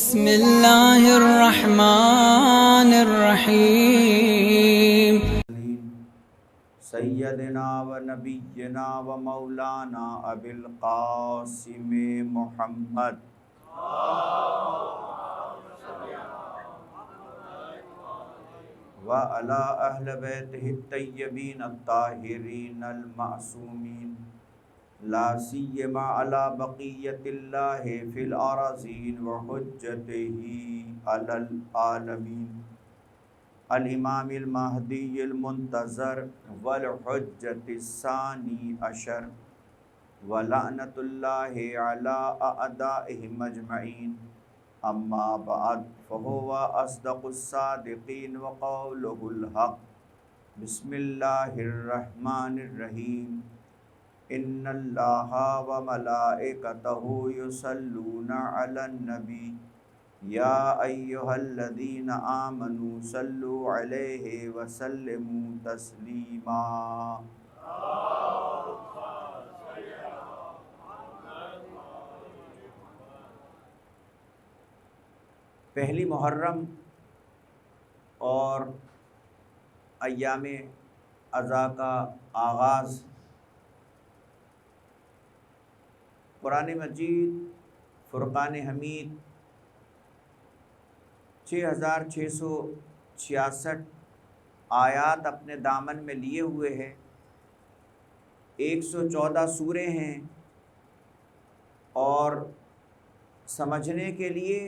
بسم اللہ الرحمن الرحیم سیدنا و نبینا و مولانا ابی القاسم محمد و علی اہل بیتہ الطیبین الطاہرین المعصومین لا سیما علی بقیت اللہ فی الارضین و حجتہ علی العالمین الامام المہدی المنتظر والحجت الثانی عشر ولعنت اللہ علی اعدائہم اجمعین اما بعد فہو اصدق الصادقین وقولہ الحق بسم اللہ الرحمن الرحیم ان اللہ وملائکتہ یصلون علی النبی یا ایہا الذین آمنوا صلوا علیہ وسلموا تسلیما۔ پہلی محرم اور ایام اضحیٰ کا آغاز قرآن مجید فرقان حمید 6666 آیات اپنے دامن میں لیے ہوئے ہیں، 114 سورے ہیں، اور سمجھنے کے لیے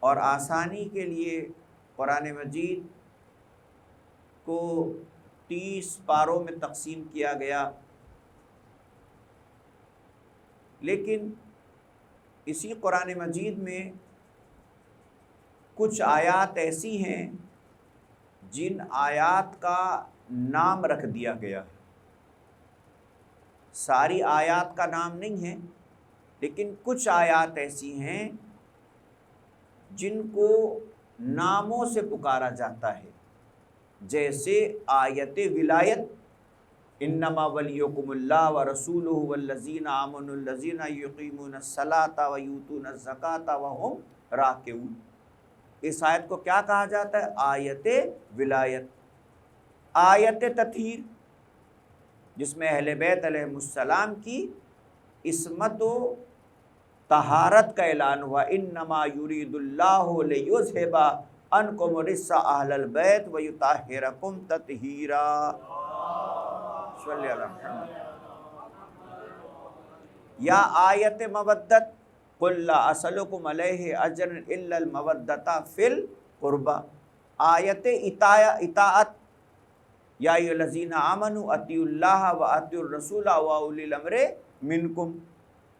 اور آسانی کے لیے قرآن مجید کو 30 پاروں میں تقسیم کیا گیا، لیکن اسی قرآن مجید میں کچھ آیات ایسی ہیں جن آیات کا نام رکھ دیا گیا ہے۔ ساری آیات کا نام نہیں ہے، لیکن کچھ آیات ایسی ہیں جن کو ناموں سے پکارا جاتا ہے، جیسے آیت ولایت، انما ولیکم اللہ ورسولہ والذین آمنوا الذین یقیمون الصلاۃ ویؤتون الزکاۃ وہم راکعون۔ اس آیت کو کیا کہا جاتا ہے؟ آیت ولایت۔ آیت تطہیر، جس میں اہل بیت علیہ السلام کی عصمت و طہارت کا اعلان ہوا، انما یرید اللہ لیذھب عنکم الرجس اہل البیت ویطہرکم تطہیرا۔ صلی اللہ علیہ وسلم۔ یا آیت مودت، قل لا اسألکم علیہ اجرا الا المودۃ فی القربى۔ آیت اطاعت، یا ایھا الذین آمنوا اطیعوا اللہ واطیعوا الرسول واولی الامر منکم۔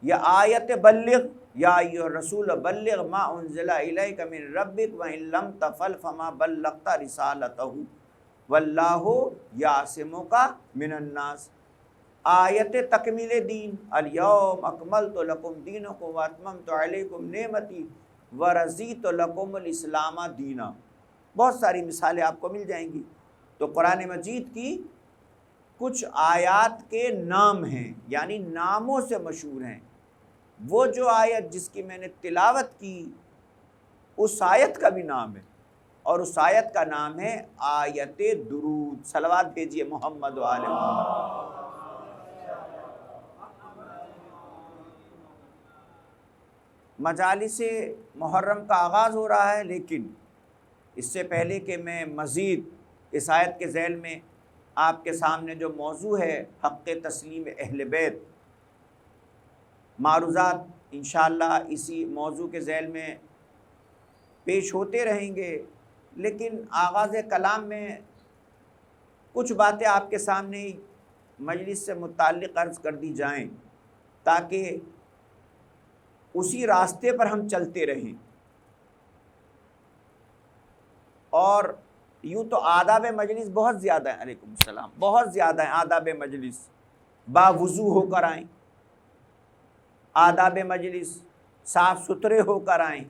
یا آیت بلغ، یا ایھا الرسول بلغ ما انزل الیک من ربک وان لم تفعل فما بلغت رسالتہ واللہ یعصمک من الناس۔ آیت تکمیل دین، الیوم اکملت لکم دینکم واتممت علیکم نعمتی ورضیت لکم الاسلام دینا۔ بہت ساری مثالیں آپ کو مل جائیں گی۔ تو قرآن مجید کی کچھ آیات کے نام ہیں، یعنی ناموں سے مشہور ہیں۔ وہ جو آیت جس کی میں نے تلاوت کی، اس آیت کا بھی نام ہے، اور اس آیت کا نام ہے آیت درود۔ صلوات بھیجیے محمد و آل محمد۔ مجالس محرم کا آغاز ہو رہا ہے، لیکن اس سے پہلے کہ میں مزید اس آیت کے ذیل میں آپ کے سامنے جو موضوع ہے حق تسلیم اہل بیت، معروضات انشاءاللہ اسی موضوع کے ذیل میں پیش ہوتے رہیں گے، لیکن آغاز کلام میں کچھ باتیں آپ کے سامنے مجلس سے متعلق عرض کر دی جائیں تاکہ اسی راستے پر ہم چلتے رہیں۔ اور یوں تو آداب مجلس بہت زیادہ ہیں، علیکم السلام، بہت زیادہ ہیں آداب مجلس۔ باوضو ہو کر آئیں، آداب مجلس صاف ستھرے ہو کر آئیں،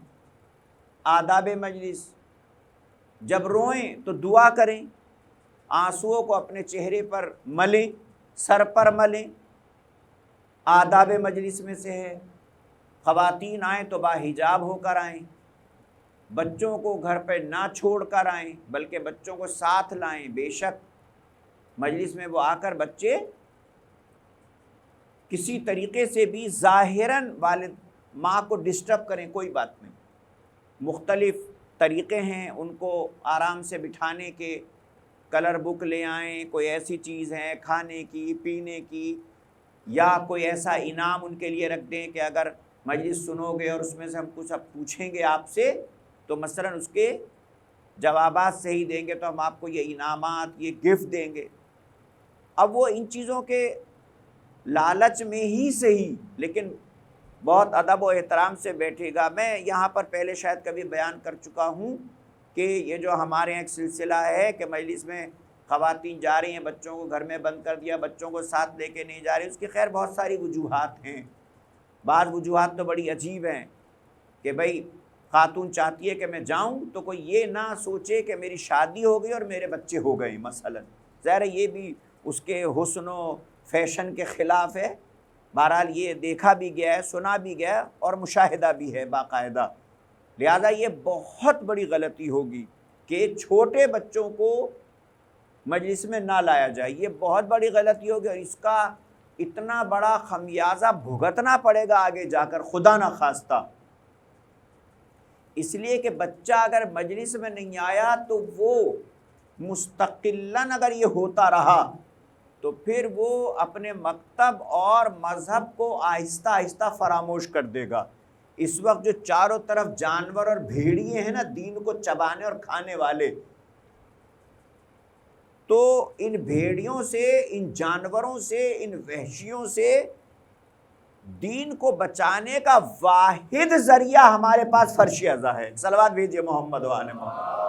آداب مجلس جب روئیں تو دعا کریں، آنسوؤں کو اپنے چہرے پر ملیں، سر پر ملیں، آداب مجلس میں سے ہے۔ خواتین آئیں تو باحجاب ہو کر آئیں، بچوں کو گھر پہ نہ چھوڑ کر آئیں بلکہ بچوں کو ساتھ لائیں۔ بے شک مجلس میں وہ آ کر بچے کسی طریقے سے بھی ظاہراً والد ماں کو ڈسٹرب کریں، کوئی بات نہیں، مختلف طریقے ہیں ان کو آرام سے بٹھانے کے، کلر بک لے آئیں، کوئی ایسی چیز ہے کھانے کی پینے کی، یا کوئی ایسا انعام ان کے لیے رکھ دیں کہ اگر مجلس سنو گے اور اس میں سے ہم کچھ اب پوچھیں گے آپ سے تو مثلاً اس کے جوابات صحیح دیں گے تو ہم آپ کو یہ انعامات، یہ گفٹ دیں گے۔ اب وہ ان چیزوں کے لالچ میں ہی صحیح لیکن بہت ادب و احترام سے بیٹھے گا۔ میں یہاں پر پہلے شاید کبھی بیان کر چکا ہوں کہ یہ جو ہمارے یہاں ایک سلسلہ ہے کہ مجلس میں خواتین جا رہی ہیں، بچوں کو گھر میں بند کر دیا، بچوں کو ساتھ لے کے نہیں جا رہی، اس کی خیر بہت ساری وجوہات ہیں۔ بعض وجوہات تو بڑی عجیب ہیں کہ بھئی خاتون چاہتی ہے کہ میں جاؤں تو کوئی یہ نہ سوچے کہ میری شادی ہو گئی اور میرے بچے ہو گئے مثلا، ظاہر ہے یہ بھی اس کے حسن و فیشن کے خلاف ہے۔ بہرحال یہ دیکھا بھی گیا ہے، سنا بھی گیا ہے اور مشاہدہ بھی ہے باقاعدہ، لہذا یہ بہت بڑی غلطی ہوگی کہ چھوٹے بچوں کو مجلس میں نہ لایا جائے، یہ بہت بڑی غلطی ہوگی اور اس کا اتنا بڑا خمیازہ بھگتنا پڑے گا آگے جا کر خدا نہ خواستہ۔ اس لیے کہ بچہ اگر مجلس میں نہیں آیا تو وہ مستقلاً اگر یہ ہوتا رہا تو پھر وہ اپنے مکتب اور مذہب کو آہستہ آہستہ فراموش کر دے گا۔ اس وقت جو چاروں طرف جانور اور بھیڑیے ہیں نا دین کو چبانے اور کھانے والے، تو ان بھیڑیوں سے، ان جانوروں سے، ان وحشیوں سے دین کو بچانے کا واحد ذریعہ ہمارے پاس فرش ازا ہے۔ صلوات بھیجئے محمد و آل محمد۔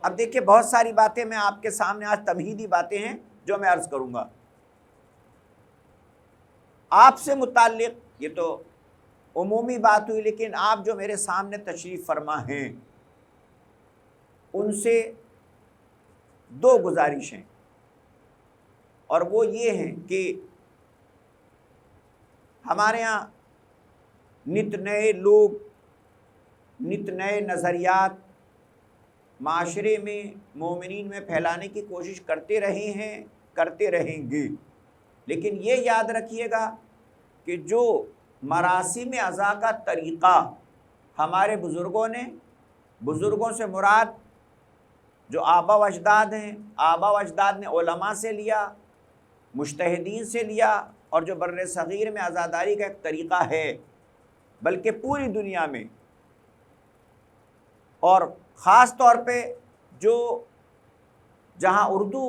اب دیکھیں بہت ساری باتیں میں آپ کے سامنے آج تمہیدی باتیں ہیں جو میں عرض کروں گا آپ سے متعلق، یہ تو عمومی بات ہوئی، لیکن آپ جو میرے سامنے تشریف فرما ہیں ان سے دو گزارشیں، اور وہ یہ ہیں کہ ہمارے ہاں نت نئے لوگ، نت نئے نظریات معاشرے میں، مومنین میں پھیلانے کی کوشش کرتے رہے ہیں، کرتے رہیں گے، لیکن یہ یاد رکھیے گا کہ جو مراسم ازا کا طریقہ ہمارے بزرگوں نے، بزرگوں سے مراد جو آبا و اجداد ہیں، آبا و اجداد نے علماء سے لیا، مجتہدین سے لیا، اور جو بر صغیر میں عزاداری کا ایک طریقہ ہے بلکہ پوری دنیا میں، اور خاص طور پہ جو جہاں اردو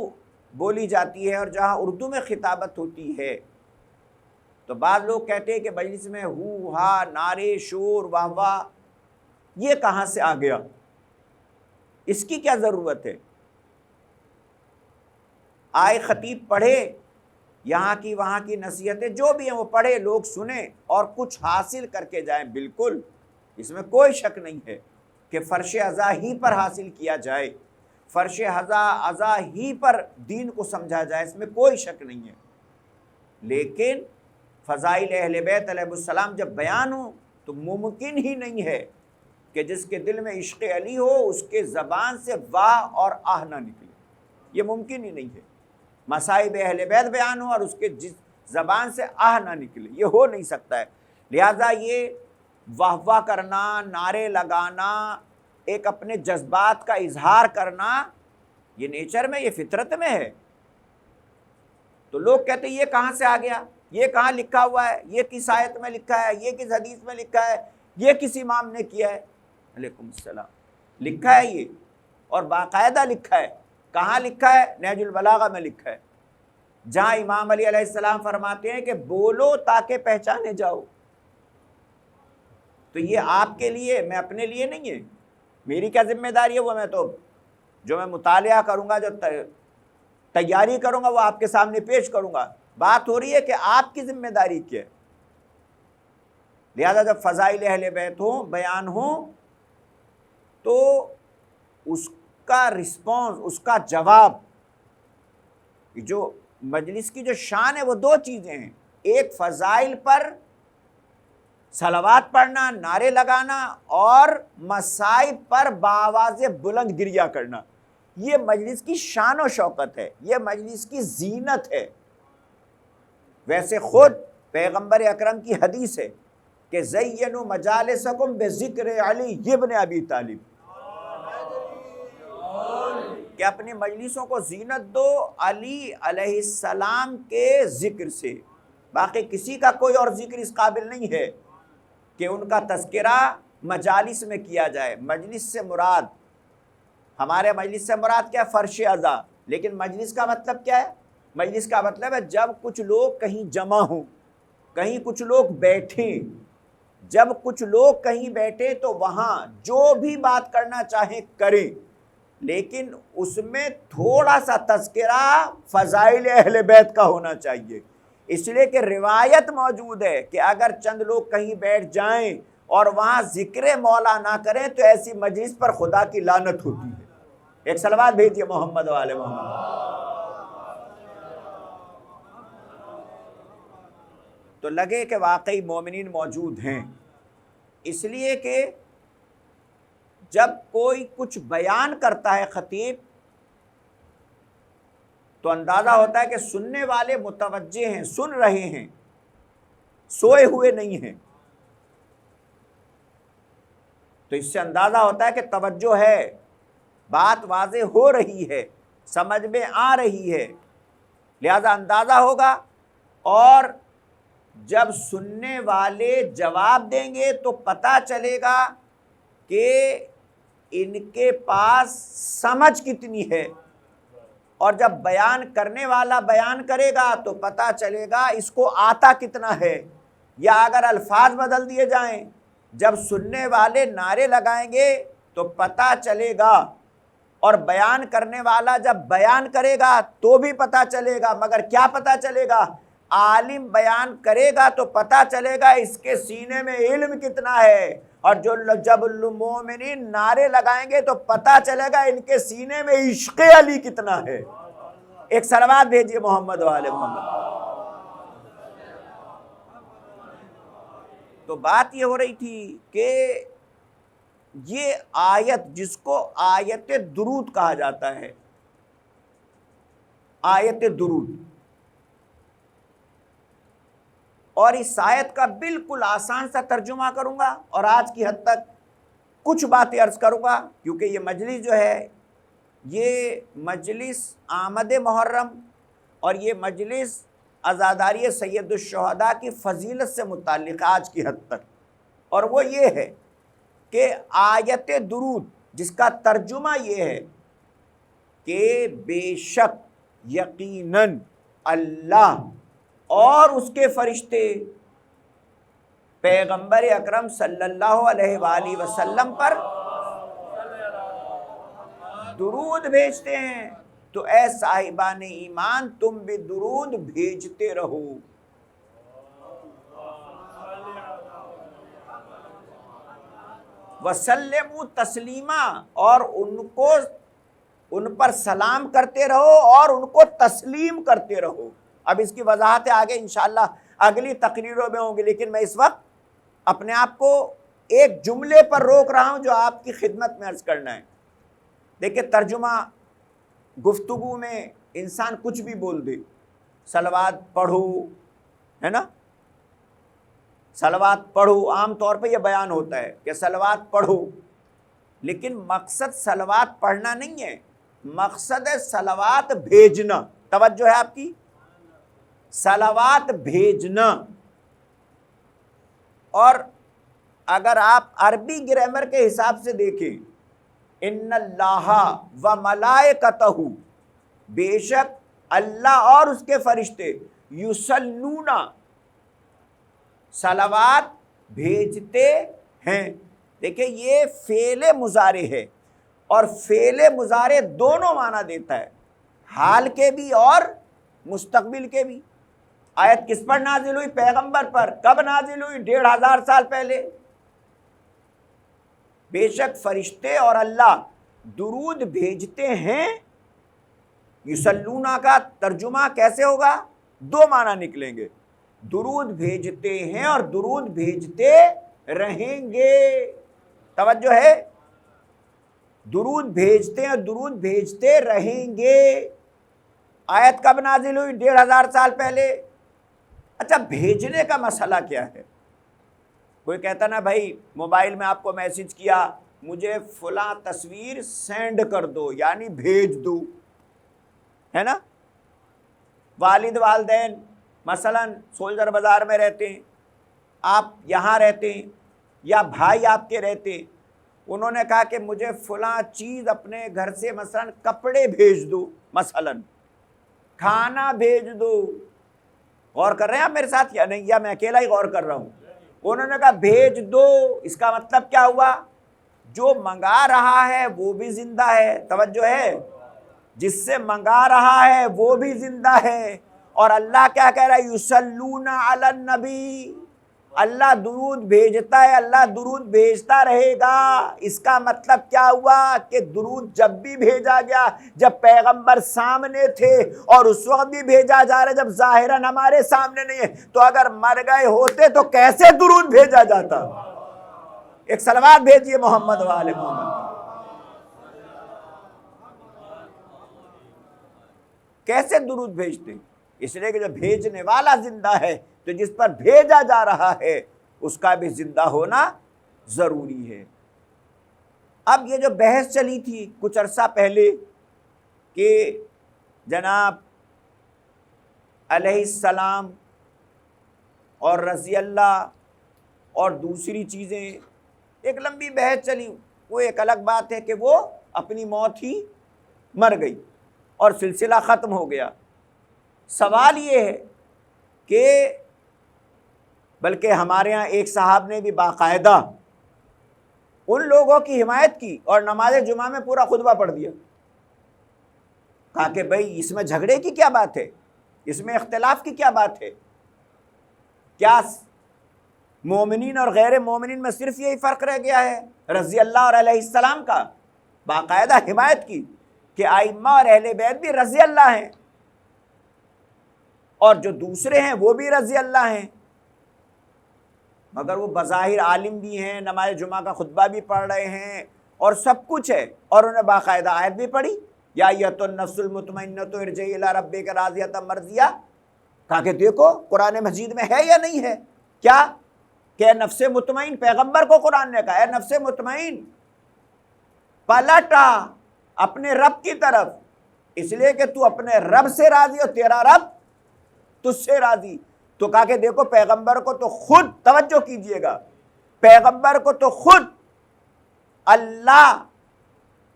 بولی جاتی ہے اور جہاں اردو میں خطابت ہوتی ہے، تو بعض لوگ کہتے ہیں کہ مجلس میں ہو ہا، نعرے، شور، واہ واہ، یہ کہاں سے آ گیا، اس کی کیا ضرورت ہے؟ آئے خطیب پڑھے، یہاں کی وہاں کی نصیحتیں جو بھی ہیں وہ پڑھے، لوگ سنیں اور کچھ حاصل کر کے جائیں، بالکل اس میں کوئی شک نہیں ہے کہ فرش ازا ہی پر حاصل کیا جائے، فرش ازا ہی پر دین کو سمجھا جائے، اس میں کوئی شک نہیں ہے، لیکن فضائل اہل بیت علیہ السلام جب بیان ہو تو ممکن ہی نہیں ہے کہ جس کے دل میں عشق علی ہو اس کے زبان سے واہ اور آہ نہ نکلے، یہ ممکن ہی نہیں ہے۔ مصائب اہل بیت بیان ہو اور اس کے زبان سے آہ نہ نکلے، یہ ہو نہیں سکتا ہے۔ لہٰذا یہ واہ واہ کرنا، نعرے لگانا، ایک اپنے جذبات کا اظہار کرنا، یہ نیچر میں، یہ فطرت میں ہے۔ تو لوگ کہتے ہیں یہ کہاں سے آ گیا، یہ کہاں لکھا ہوا ہے، یہ کس آیت میں لکھا ہے، یہ کس حدیث میں لکھا ہے، یہ کس امام نے کیا ہے؟ علیکم السلام، لکھا ہے یہ، اور باقاعدہ لکھا ہے۔ کہاں لکھا ہے؟ نہج البلاغہ میں لکھا ہے، جہاں امام علی علیہ السلام فرماتے ہیں کہ بولو تاکہ پہچانے جاؤ۔ تو یہ آپ کے لیے، میں اپنے لیے نہیں ہے، میری کیا ذمہ داری ہے؟ وہ میں تو جو میں مطالعہ کروں گا، جو تیاری کروں گا وہ آپ کے سامنے پیش کروں گا۔ بات ہو رہی ہے کہ آپ کی ذمہ داری کیا ہے۔ لہذا جب فضائل اہل بیت ہوں، بیان ہوں، تو اس کا رسپانس، اس کا جواب، جو مجلس کی جو شان ہے وہ دو چیزیں ہیں، ایک فضائل پر صلوات پڑھنا، نعرے لگانا اور مصائب پر بآواز بلند گریہ کرنا، یہ مجلس کی شان و شوکت ہے، یہ مجلس کی زینت ہے۔ ویسے خود پیغمبر اکرم کی حدیث ہے کہ زینوا مجالسکم بذکر علی ابن ابی طالب، کہ اپنی مجلسوں کو زینت دو علی علیہ السلام کے ذکر سے۔ باقی کسی کا کوئی اور ذکر اس قابل نہیں ہے کہ ان کا تذکرہ مجالس میں کیا جائے۔ مجلس سے مراد، ہمارے مجلس سے مراد کیا ہے؟ فرش عزا۔ لیکن مجلس کا مطلب کیا ہے؟ مجلس کا مطلب ہے جب کچھ لوگ کہیں جمع ہوں، کہیں کچھ لوگ بیٹھیں، جب کچھ لوگ کہیں بیٹھے تو وہاں جو بھی بات کرنا چاہیں کریں، لیکن اس میں تھوڑا سا تذکرہ فضائل اہل بیت کا ہونا چاہیے۔ اس لیے کہ روایت موجود ہے کہ اگر چند لوگ کہیں بیٹھ جائیں اور وہاں ذکر مولا نہ کریں تو ایسی مجلس پر خدا کی لعنت ہوتی ہے۔ ایک صلوات بھیجیے محمد و آل محمد۔ تو لگے کہ واقعی مومنین موجود ہیں، اس لیے کہ جب کوئی کچھ بیان کرتا ہے خطیب تو اندازہ ہوتا ہے کہ سننے والے متوجہ ہیں، سن رہے ہیں، سوئے ہوئے نہیں ہیں۔ تو اس سے اندازہ ہوتا ہے کہ توجہ ہے، بات واضح ہو رہی ہے، سمجھ میں آ رہی ہے، لہذا اندازہ ہوگا۔ اور جب سننے والے جواب دیں گے تو پتہ چلے گا کہ ان کے پاس سمجھ کتنی ہے، اور جب بیان کرنے والا بیان کرے گا تو پتہ چلے گا اس کو آتا کتنا ہے۔ یا اگر الفاظ بدل دیے جائیں، جب سننے والے نعرے لگائیں گے تو پتہ چلے گا، اور بیان کرنے والا جب بیان کرے گا تو بھی پتہ چلے گا۔ مگر کیا پتہ چلے گا؟ عالم بیان کرے گا تو پتہ چلے گا اس کے سینے میں علم کتنا ہے، اور جب المومنین نعرے لگائیں گے تو پتہ چلے گا ان کے سینے میں عشق علی کتنا ہے۔ ایک صلوات بھیجیے محمد و آل محمد۔ تو بات یہ ہو رہی تھی کہ یہ آیت جس کو آیت درود کہا جاتا ہے، آیت درود، اور اس آیت کا بالکل آسان سا ترجمہ کروں گا اور آج کی حد تک کچھ باتیں عرض کروں گا، کیونکہ یہ مجلس جو ہے یہ مجلس آمد محرم اور یہ مجلس عزاداری سید الشہداء کی فضیلت سے متعلق آج کی حد تک، اور وہ یہ ہے کہ آیت درود جس کا ترجمہ یہ ہے کہ بے شک یقیناً اللہ اور اس کے فرشتے پیغمبر اکرم صلی اللہ علیہ وآلہ وسلم پر درود بھیجتے ہیں، تو اے صاحبان ایمان تم بھی درود بھیجتے رہو۔ وسلموا تسلیما، اور ان پر سلام کرتے رہو اور ان کو تسلیم کرتے رہو۔ اب اس کی وضاحت آگے انشاءاللہ اگلی تقریروں میں ہوں گی، لیکن میں اس وقت اپنے آپ کو ایک جملے پر روک رہا ہوں جو آپ کی خدمت میں عرض کرنا ہے۔ دیکھیں، ترجمہ گفتگو میں انسان کچھ بھی بول دے، صلوات پڑھو، ہے نا، صلوات پڑھو، عام طور پہ یہ بیان ہوتا ہے کہ صلوات پڑھو، لیکن مقصد صلوات پڑھنا نہیں ہے، مقصد ہے صلوات بھیجنا۔ توجہ ہے آپ کی؟ صلوات بھیجنا۔ اور اگر آپ عربی گرامر کے حساب سے دیکھیں، ان اللہ و ملائکتہ، بے شک اللہ اور اس کے فرشتے، یصلون، صلوات بھیجتے ہیں۔ دیکھیں، یہ فعل مضارع ہے، اور فعل مضارع دونوں معنی دیتا ہے، حال کے بھی اور مستقبل کے بھی۔ آیت کس پر نازل ہوئی؟ پیغمبر پر۔ کب نازل ہوئی؟ 1500 سال پہلے۔ بے شک فرشتے اور اللہ درود بھیجتے ہیں۔ یصلون کا ترجمہ کیسے ہوگا؟ دو معنی نکلیں گے۔ درود بھیجتے ہیں اور درود بھیجتے رہیں گے. توجہ ہے, درود بھیجتے ہیں اور درود بھیجتے رہیں گے. آیت کب نازل ہوئی؟ 1500 سال پہلے. اچھا بھیجنے کا مسئلہ کیا ہے؟ کوئی کہتا نا بھائی موبائل میں آپ کو میسج کیا مجھے فلاں تصویر سینڈ کر دو, یعنی بھیج دو, ہے نا. والد والدین مثلا سولجر بازار میں رہتے ہیں, آپ یہاں رہتے ہیں, یا بھائی آپ کے رہتے ہیں, انہوں نے کہا کہ مجھے فلاں چیز اپنے گھر سے مثلا کپڑے بھیج دو, مثلا کھانا بھیج دو. غور کر رہے ہیں آپ میرے ساتھ یا نہیں, یا میں اکیلا ہی غور کر رہا ہوں؟ انہوں نے کہا بھیج دو. اس کا مطلب کیا ہوا؟ جو منگا رہا ہے وہ بھی زندہ ہے. توجہ ہے, جس سے منگا رہا ہے وہ بھی زندہ ہے. اور اللہ کیا کہہ رہا ہے؟ یصلون علی النبی, اللہ درود بھیجتا ہے, اللہ درود بھیجتا رہے گا. اس کا مطلب کیا ہوا کہ درود جب بھی بھیجا گیا, جب پیغمبر سامنے تھے, اور اس وقت بھی بھیجا جا رہا ہے جب ظاہراً ہمارے سامنے نہیں ہے. تو اگر مر گئے ہوتے تو کیسے درود بھیجا جاتا؟ ایک صلوات بھیجیے محمد وآل محمد. کیسے درود بھیجتے؟ اس لیے کہ جب بھیجنے والا زندہ ہے تو جس پر بھیجا جا رہا ہے اس کا بھی زندہ ہونا ضروری ہے. اب یہ جو بحث چلی تھی کچھ عرصہ پہلے کہ جناب علیہ السلام اور رضی اللہ اور دوسری چیزیں, ایک لمبی بحث چلی. وہ ایک الگ بات ہے کہ وہ اپنی موت ہی مر گئی اور سلسلہ ختم ہو گیا. سوال یہ ہے کہ بلکہ ہمارے ہاں ایک صاحب نے بھی باقاعدہ ان لوگوں کی حمایت کی اور نماز جمعہ میں پورا خطبہ پڑھ دیا. کہا کہ بھئی اس میں جھگڑے کی کیا بات ہے, اس میں اختلاف کی کیا بات ہے؟ کیا مومنین اور غیر مومنین میں صرف یہی فرق رہ گیا ہے؟ رضی اللہ اور علیہ السلام کا باقاعدہ حمایت کی کہ ائمہ اور اہل بیت بھی رضی اللہ ہیں اور جو دوسرے ہیں وہ بھی رضی اللہ ہیں, مگر وہ بظاہر عالم بھی ہیں, نماز جمعہ کا خطبہ بھی پڑھ رہے ہیں اور سب کچھ ہے, اور انہوں نے باقاعدہ آیت بھی پڑھی یا ایھا النفس المطمئنۃ ارجعی الی ربک راضیۃ مرضیہ. کہا کہ دیکھو قرآن مجید میں ہے یا نہیں ہے. کیا کہ نفس مطمئن, پیغمبر کو قرآن نے کہا اے نفس مطمئن پلٹا اپنے رب کی طرف, اس لیے کہ تو اپنے رب سے راضی ہو, تیرا رب تجھ سے راضی. تو کہا کہ دیکھو پیغمبر کو تو خود, توجہ کیجئے گا, پیغمبر کو تو خود اللہ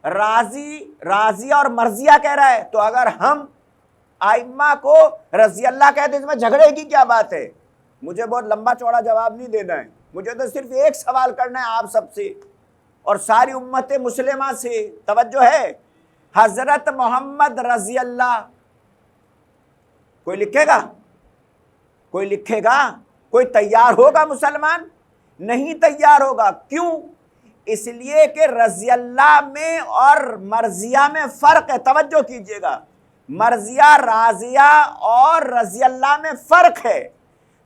راضی اور مرضیہ کہہ رہا ہے, تو اگر ہم ائمہ کو رضی اللہ کہتے ہیں اس میں جھگڑے کی کیا بات ہے؟ مجھے بہت لمبا چوڑا جواب نہیں دینا ہے, مجھے تو صرف ایک سوال کرنا ہے آپ سب سے اور ساری امت مسلمہ سے. توجہ ہے, حضرت محمد رضی اللہ, کوئی لکھے گا؟ کوئی لکھے گا؟ کوئی تیار ہوگا مسلمان؟ نہیں تیار ہوگا. کیوں؟ اس لیے کہ رضی اللہ میں اور مرضیہ میں فرق ہے. توجہ کیجئے گا, مرضیہ راضیہ اور رضی اللہ میں فرق ہے.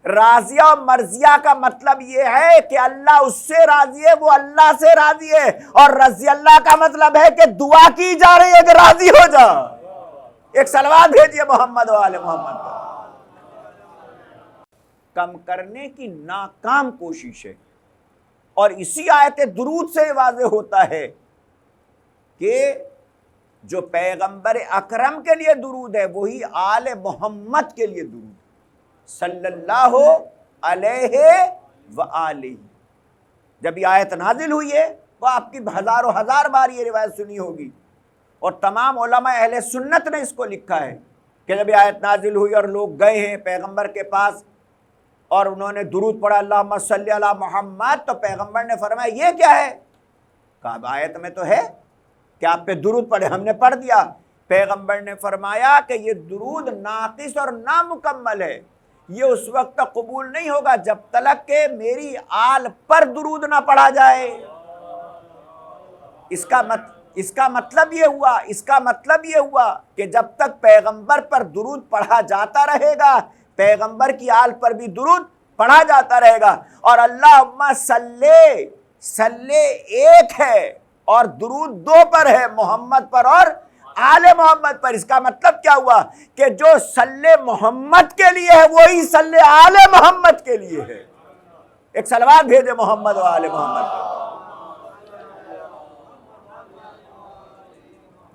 راضیہ اور مرضیہ کا مطلب یہ ہے کہ اللہ اس سے راضی ہے, وہ اللہ سے راضی ہے, اور رضی اللہ کا مطلب ہے کہ دعا کی جا رہی ہے کہ راضی ہو جا. ایک صلوات بھیجیے محمد وآل محمد پر. کم کرنے کی ناکام کوشش ہے, اور اسی آیت درود سے واضح ہوتا ہے کہ جو پیغمبر اکرم کے لیے درود ہے وہی آل محمد کے لیے درود صلی اللہ علیہ وآلہ. جب یہ آیت نازل ہوئی ہے وہ آپ کی ہزاروں ہزار بار یہ روایت سنی ہوگی, اور تمام علماء اہل سنت نے اس کو لکھا ہے کہ جب یہ آیت نازل ہوئی اور لوگ گئے ہیں پیغمبر کے پاس اور انہوں نے درود پڑھا اللہم صلی علی محمد, تو پیغمبر نے فرمایا یہ کیا ہے؟ کہا آیت میں تو ہے کہ آپ پہ درود پڑھے, ہم نے پڑھ دیا. پیغمبر نے فرمایا کہ یہ درود ناقص اور نامکمل ہے, یہ اس وقت تک قبول نہیں ہوگا جب تک کہ میری آل پر درود نہ پڑھا جائے. اس کا مطلب یہ ہوا کہ جب تک پیغمبر پر درود پڑھا جاتا رہے گا پیغمبر کی آل پر بھی درود پڑھا جاتا رہے گا. اور اللہم صلی ایک ہے اور درود دو پر ہے، محمد پر اور آل محمد پر. اس کا مطلب کیا ہوا کہ جو صلی محمد کے لیے ہے وہی صلی آل محمد کے لیے ہے. ایک صلوات بھیجے محمد و آل محمد پر.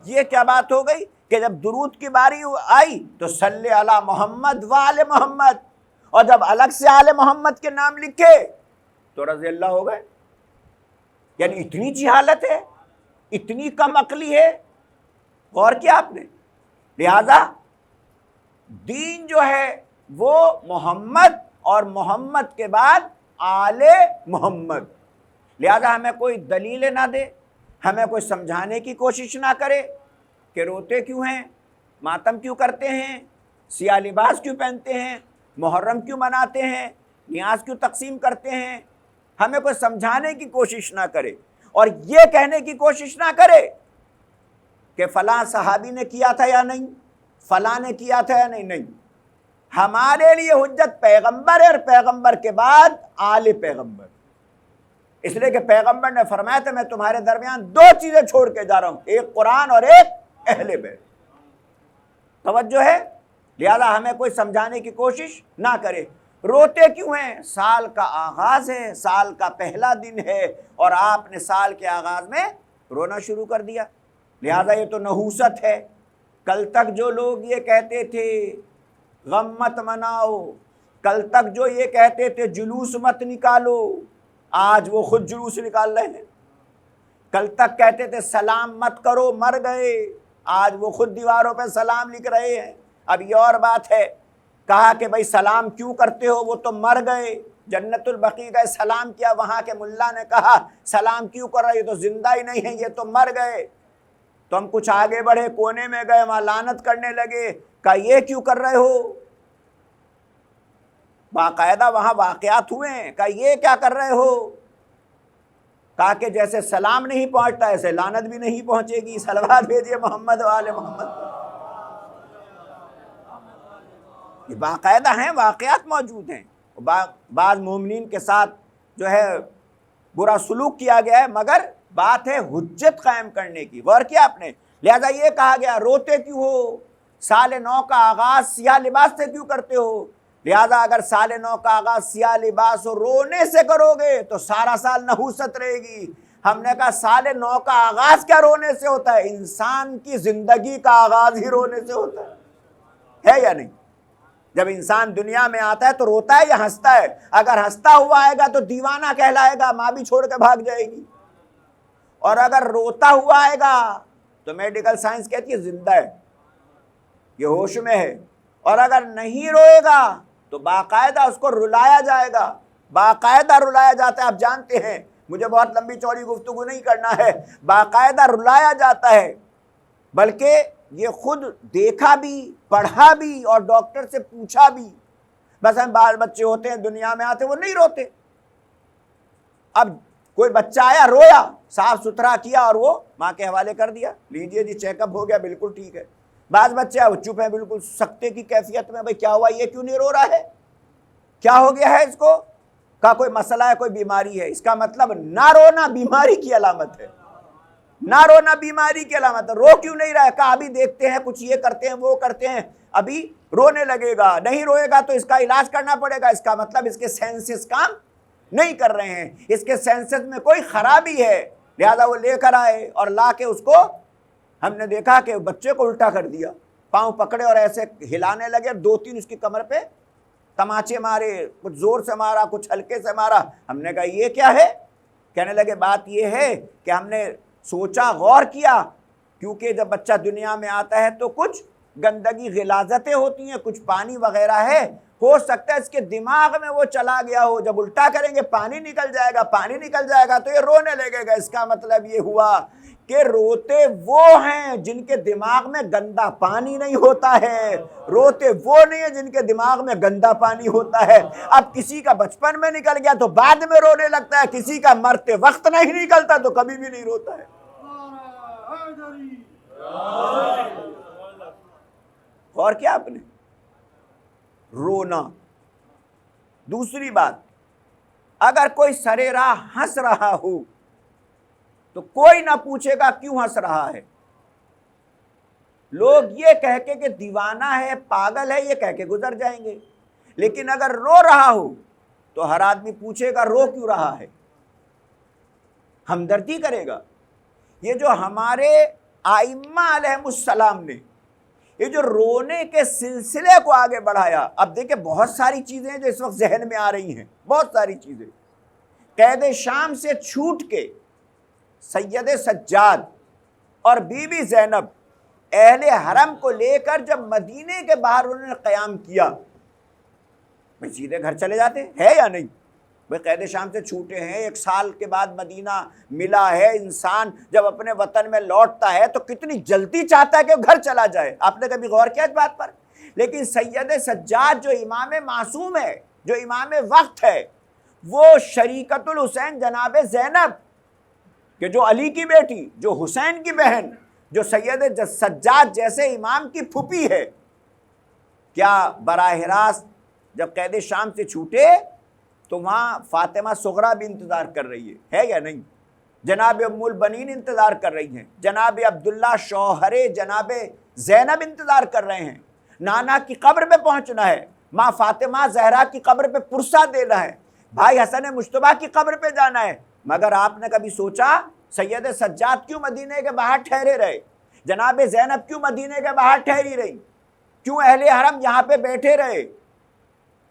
یہ کیا بات ہو گئی کہ جب درود کی باری آئی تو صلی علی محمد و آل محمد، اور جب الگ سے آل محمد کے نام لکھے تو رضی اللہ ہو گئے. یعنی اتنی جہالت ہے، اتنی کم عقلی ہے. غور کیا آپ نے؟ لہذا دین جو ہے وہ محمد اور محمد کے بعد آل محمد. لہذا ہمیں کوئی دلیل نہ دے، ہمیں کوئی سمجھانے کی کوشش نہ کرے کہ روتے کیوں ہیں، ماتم کیوں کرتے ہیں، سیاہ لباس کیوں پہنتے ہیں، محرم کیوں مناتے ہیں، نیاز کیوں تقسیم کرتے ہیں. ہمیں کوئی سمجھانے کی کوشش نہ کرے اور یہ کہنے کی کوشش نہ کرے کہ فلاں صحابی نے کیا تھا یا نہیں، فلاں نے کیا تھا یا نہیں. ہمارے لیے حجت پیغمبر ہے اور پیغمبر کے بعد آل پیغمبر. اس لیے کہ پیغمبر نے فرمایا تھا میں تمہارے درمیان دو چیزیں چھوڑ کے جا رہا ہوں، ایک قرآن اور ایک اہل بیت. توجہ ہے؟ لہذا ہمیں کوئی سمجھانے کی کوشش نہ کرے. روتے کیوں ہیں؟ سال کا آغاز ہے، سال کا پہلا دن ہے اور آپ نے سال کے آغاز میں رونا شروع کر دیا. لہذا یہ تو نحوست ہے. کل تک جو لوگ یہ کہتے تھے غم مت مناؤ، کل تک جو یہ کہتے تھے جلوس مت نکالو، آج وہ خود جلوس نکال رہے ہیں. کل تک کہتے تھے سلام مت کرو مر گئے، آج وہ خود دیواروں پہ سلام لکھ رہے ہیں. اب یہ اور بات ہے، کہا کہ بھائی سلام کیوں کرتے ہو، وہ تو مر گئے. جنت البقیع گئے سلام کیا، وہاں کے ملا نے کہا سلام کیوں کر رہے، یہ تو زندہ ہی نہیں ہیں، یہ تو مر گئے. تو ہم کچھ آگے بڑھے، کونے میں گئے، وہاں لعنت کرنے لگے، کہا یہ کیوں کر رہے ہو. باقاعدہ وہاں واقعات ہوئے ہیں، کہا یہ کیا کر رہے ہو. کہا کہ جیسے سلام نہیں پہنچتا ایسے لعنت بھی نہیں پہنچے گی. صلوات بھیجیے محمد و آل محمد. یہ باقاعدہ ہیں، واقعات موجود ہیں. بعض مومنین کے ساتھ جو ہے برا سلوک کیا گیا ہے، مگر بات ہے حجت قائم کرنے کی. غور کیا آپ نے؟ لہذا یہ کہا گیا روتے کیوں ہو، سال نو کا آغاز سیاہ لباس سے کیوں کرتے ہو. لہذا اگر سال نو کا آغاز سیاہ لباس اور رونے سے کرو گے تو سارا سال نحوست رہے گی. ہم نے کہا سال نو کا آغاز کیا رونے سے ہوتا ہے؟ انسان کی زندگی کا آغاز ہی رونے سے ہوتا ہے یا نہیں؟ جب انسان دنیا میں آتا ہے تو روتا ہے یا ہنستا ہے؟ اگر ہنستا ہوا آئے گا تو دیوانہ کہلائے گا، ماں بھی چھوڑ کے بھاگ جائے گی. اور اگر روتا ہوا آئے گا تو میڈیکل سائنس کہتی ہے زندہ ہے، یہ ہوش میں ہے. اور اگر نہیں روئے گا تو باقاعدہ اس کو رلایا جائے گا، باقاعدہ رلایا جاتا ہے. آپ جانتے ہیں، مجھے بہت لمبی چوڑی گفتگو نہیں کرنا ہے، باقاعدہ رلایا جاتا ہے. بلکہ یہ خود دیکھا بھی، پڑھا بھی اور ڈاکٹر سے پوچھا بھی. بس ہم بال بچے ہوتے ہیں دنیا میں آتے وہ نہیں روتے. اب کوئی بچہ آیا رویا، صاف ستھرا کیا اور وہ ماں کے حوالے کر دیا، لیجئے جی چیک اپ ہو گیا بالکل ٹھیک ہے. بعض بچے وہ چپ ہیں بالکل سکتے کی کیفیت میں، بھائی کیا ہوا، یہ کیوں نہیں رو رہا ہے، کیا ہو گیا ہے اس کو. کا کوئی مسئلہ ہے، کوئی بیماری ہے. اس کا مطلب نہ رونا بیماری کی علامت ہے، نہ رونا بیماری کی علامت ہے. رو کیوں نہیں رہا ہے؟ کہا ابھی دیکھتے ہیں، کچھ یہ کرتے ہیں وہ کرتے ہیں، ابھی رونے لگے گا. نہیں روئے گا تو اس کا علاج کرنا پڑے گا. اس کا مطلب اس کے سینسز کام نہیں کر رہے ہیں، اس کے سینسز میں کوئی خرابی ہے. لہذا وہ لے کر آئے اور لا کے اس کو ہم نے دیکھا کہ بچے کو الٹا کر دیا، پاؤں پکڑے اور ایسے ہلانے لگے. 2-3 اس کی کمر پہ تماچے مارے، کچھ زور سے مارا، کچھ ہلکے سے مارا. ہم نے کہا یہ کیا ہے؟ کہنے لگے بات یہ ہے کہ ہم نے سوچا، غور کیا، کیونکہ جب بچہ دنیا میں آتا ہے تو کچھ گندگی غلاظتیں ہوتی ہیں، کچھ پانی وغیرہ ہے، ہو سکتا ہے اس کے دماغ میں وہ چلا گیا ہو. جب الٹا کریں گے پانی نکل جائے گا، پانی نکل جائے گا تو یہ رونے لگے گا. اس کا مطلب یہ ہوا کہ روتے وہ ہیں جن کے دماغ میں گندا پانی نہیں ہوتا ہے، روتے وہ نہیں ہیں جن کے دماغ میں گندا پانی ہوتا ہے. اب کسی کا بچپن میں نکل گیا تو بعد میں رونے لگتا ہے، کسی کا مرتے وقت نہیں نکلتا تو کبھی بھی نہیں روتا ہے. اور کیا آپ نے رونا۔ دوسری بات، اگر کوئی سرے راہ ہنس رہا ہو تو کوئی نہ پوچھے گا کیوں ہنس رہا ہے، لوگ یہ کہہ کے کہ دیوانہ ہے، پاگل ہے، یہ کہہ کے گزر جائیں گے۔ لیکن اگر رو رہا ہو تو ہر آدمی پوچھے گا رو کیوں رہا ہے، ہمدردی کرے گا۔ یہ جو ہمارے ائمہ علیہم السلام نے یہ جو رونے کے سلسلے کو آگے بڑھایا، اب دیکھیں بہت ساری چیزیں جو اس وقت ذہن میں آ رہی ہیں، بہت ساری چیزیں۔ قید شام سے چھوٹ کے سید سجاد اور بی بی زینب اہل حرم کو لے کر جب مدینے کے باہر انہوں نے قیام کیا، بھئی سیدھے گھر چلے جاتے ہے یا نہیں؟ بھئی قید شام سے چھوٹے ہیں، 1 سال کے بعد مدینہ ملا ہے، انسان جب اپنے وطن میں لوٹتا ہے تو کتنی جلدی چاہتا ہے کہ وہ گھر چلا جائے۔ آپ نے کبھی غور کیا اس بات پر؟ لیکن سید سجاد جو امام معصوم ہے، جو امام وقت ہے، وہ شریکت الحسین جناب زینب کہ جو علی کی بیٹی، جو حسین کی بہن، جو سید سجاد جیسے امام کی پھوپھی ہے، کیا براہ راست جب قید شام سے چھوٹے تو وہاں فاطمہ صغریٰ بھی انتظار کر رہی ہے یا نہیں؟ جناب ام البنین انتظار کر رہی ہیں، جناب عبداللہ شوہر جناب زینب انتظار کر رہے ہیں، نانا کی قبر پہ پہنچنا ہے، ماں فاطمہ زہرا کی قبر پہ پرسہ دینا ہے، بھائی حسن مجتبیٰ کی قبر پہ جانا ہے۔ مگر آپ نے کبھی سوچا سید سجاد کیوں مدینے کے باہر ٹھہرے رہے؟ جناب زینب کیوں مدینے کے باہر ٹھہری رہی؟ کیوں اہل حرم یہاں پہ بیٹھے رہے؟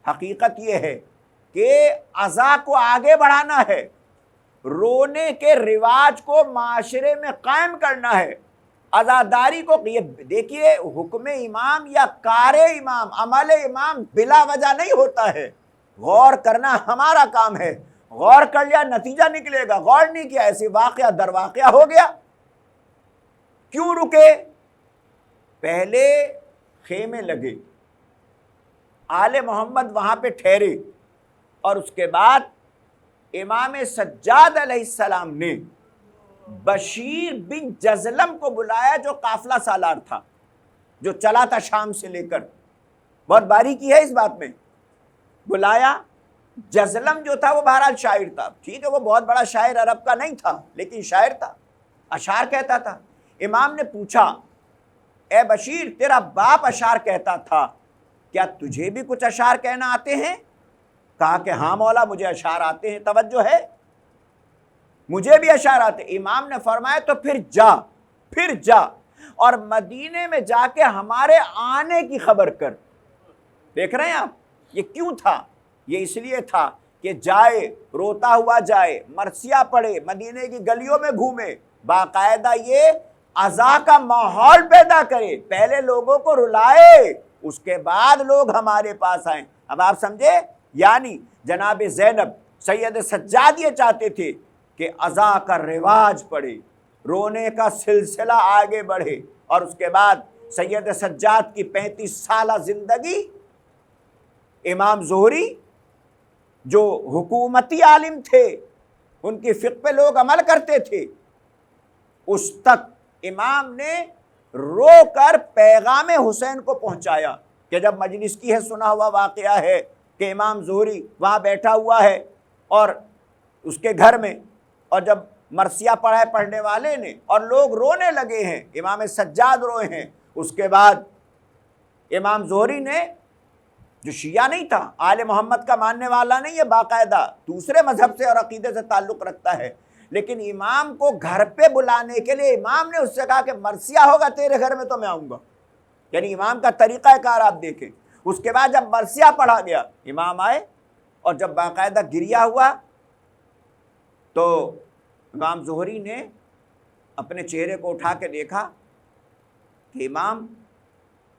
حقیقت یہ ہے کہ عزا کو آگے بڑھانا ہے، رونے کے رواج کو معاشرے میں قائم کرنا ہے، عزاداری کو۔ یہ دیکھیے حکم امام یا کار امام، عمل امام بلا وجہ نہیں ہوتا ہے، غور کرنا ہمارا کام ہے۔ غور کر لیا نتیجہ نکلے گا، غور نہیں کیا ایسے واقعہ در واقعہ ہو گیا۔ کیوں رکے؟ پہلے خیمے لگے، آل محمد وہاں پہ ٹھہرے، اور اس کے بعد امام سجاد علیہ السلام نے بشیر بن جزلم کو بلایا جو قافلہ سالار تھا، جو چلا تھا شام سے لے کر۔ بہت باریکی ہے اس بات میں۔ بلایا، جزلم جو تھا وہ بہرحال شاعر تھا، ٹھیک ہے وہ بہت بڑا شاعر عرب کا نہیں تھا لیکن شاعر تھا، اشعار کہتا تھا۔ امام نے پوچھا، اے بشیر تیرا باپ اشعار کہتا تھا، کیا تجھے بھی کچھ اشعار کہنا آتے ہیں؟ کہا کہ ہاں مولا مجھے اشعار آتے ہیں، توجہ ہے، مجھے بھی اشعار آتے ہیں۔ امام نے فرمایا تو پھر جا اور مدینے میں جا کے ہمارے آنے کی خبر کر۔ دیکھ رہے ہیں آپ یہ کیوں تھا؟ یہ اس لیے تھا کہ جائے، روتا ہوا جائے، مرثیہ پڑھے، مدینے کی گلیوں میں گھومے، باقاعدہ یہ عزا کا ماحول پیدا کرے، پہلے لوگوں کو رلائے، اس کے بعد لوگ ہمارے پاس آئیں۔ اب آپ سمجھے؟ یعنی جناب زینب، سید سجاد یہ چاہتے تھے کہ عزا کا رواج پڑے، رونے کا سلسلہ آگے بڑھے، اور اس کے بعد سید سجاد کی 35 سالہ زندگی، امام زہری جو حکومتی عالم تھے، ان کی فقہ پہ لوگ عمل کرتے تھے، اس تک امام نے رو کر پیغام حسین کو پہنچایا کہ جب مجلس کی ہے، سنا ہوا واقعہ ہے کہ امام زہری وہاں بیٹھا ہوا ہے اور اس کے گھر میں، اور جب مرثیہ پڑھا ہے پڑھنے والے نے اور لوگ رونے لگے ہیں، امام سجاد روئے ہیں، اس کے بعد امام زہری نے، جو شیعہ نہیں تھا، آل محمد کا ماننے والا نہیں ہے، باقاعدہ دوسرے مذہب سے اور عقیدے سے تعلق رکھتا ہے، لیکن امام کو گھر پہ بلانے کے لیے امام نے اس سے کہا کہ مرثیہ ہوگا تیرے گھر میں تو میں آؤں گا۔ یعنی امام کا طریقہ کار آپ دیکھیں۔ اس کے بعد جب مرثیہ پڑھا گیا، امام آئے، اور جب باقاعدہ گریہ ہوا تو امام زہری نے اپنے چہرے کو اٹھا کے دیکھا کہ امام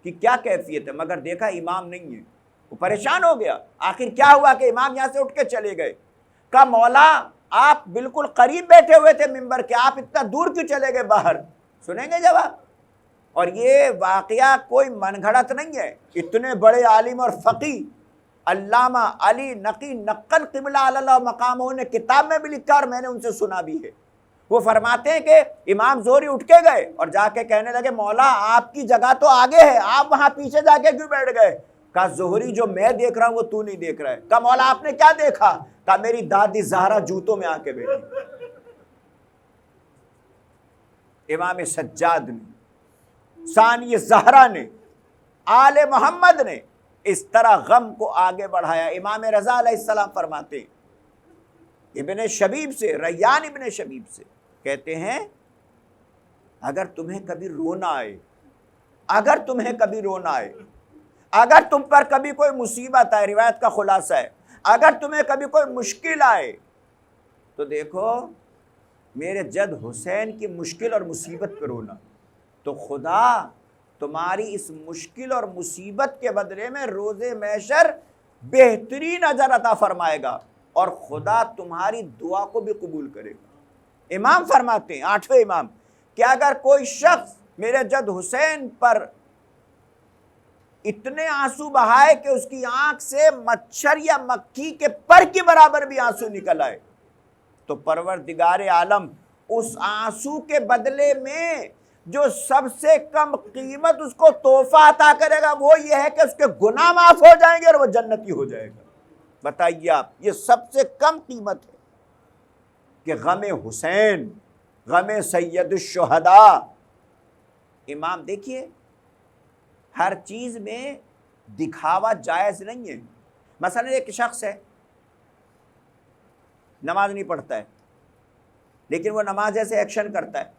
کی کیا کیفیت ہے، مگر دیکھا امام نہیں ہے، وہ پریشان ہو گیا۔ آخر کیا ہوا کہ امام یہاں سے اٹھ کے چلے گئے۔ کہا مولا آپ بالکل قریب بیٹھے ہوئے تھے ممبر کے، آپ اتنا دور کیوں چلے گئے باہر؟ سنیں گے جواب۔ اور یہ واقعہ کوئی من گھڑت نہیں ہے، اتنے بڑے عالم اور فقی علامہ علی نقی نقل قبلہ علی اللہ مقامہ نے کتاب میں بھی لکھا، اور میں نے ان سے سنا بھی ہے۔ وہ فرماتے ہیں کہ امام زہری اٹھ کے گئے اور جا کے کہنے لگے مولا آپ کی جگہ تو آگے ہے، آپ وہاں پیچھے جا کے کیوں بیٹھ گئے؟ کہا زہری جو میں دیکھ رہا ہوں وہ تو نہیں دیکھ رہا ہے. کہا مولا آپ نے کیا دیکھا؟ کہا میری دادی زہرا جوتوں میں آ کے بیٹھی. امام سجاد نے، ثانی زہرا نے، آل محمد نے اس طرح غم کو آگے بڑھایا. امام رضا علیہ السلام فرماتے ہیں ابن شبیب سے، ریان ابن شبیب سے، کہتے ہیں اگر تمہیں کبھی رونا آئے، اگر تمہیں کبھی رونا آئے، اگر تم پر کبھی کوئی مصیبت آئے، روایت کا خلاصہ ہے اگر تمہیں کبھی کوئی مشکل آئے تو دیکھو میرے جد حسین کی مشکل اور مصیبت پہ رونا، تو خدا تمہاری اس مشکل اور مصیبت کے بدلے میں روز محشر بہترین اجر عطا فرمائے گا اور خدا تمہاری دعا کو بھی قبول کرے گا. امام فرماتے ہیں، 8ویں امام، کہ اگر کوئی شخص میرے جد حسین پر اتنے آنسو بہائے کہ اس کی آنکھ سے مچھر یا مکھی کے پر کی برابر بھی آنسو نکل آئے، تو پروردگار عالم اس آنسو کے بدلے میں جو سب سے کم قیمت اس کو تحفہ عطا کرے گا وہ یہ ہے کہ اس کے گناہ معاف ہو جائیں گے اور وہ جنتی ہو جائے گا. بتائیے آپ، یہ سب سے کم قیمت ہے کہ غم حسین، غم سید الشہداء. امام دیکھیے ہر چیز میں دکھاوا جائز نہیں ہے. مثلا ایک شخص ہے نماز نہیں پڑھتا ہے لیکن وہ نماز ایسے ایکشن کرتا ہے،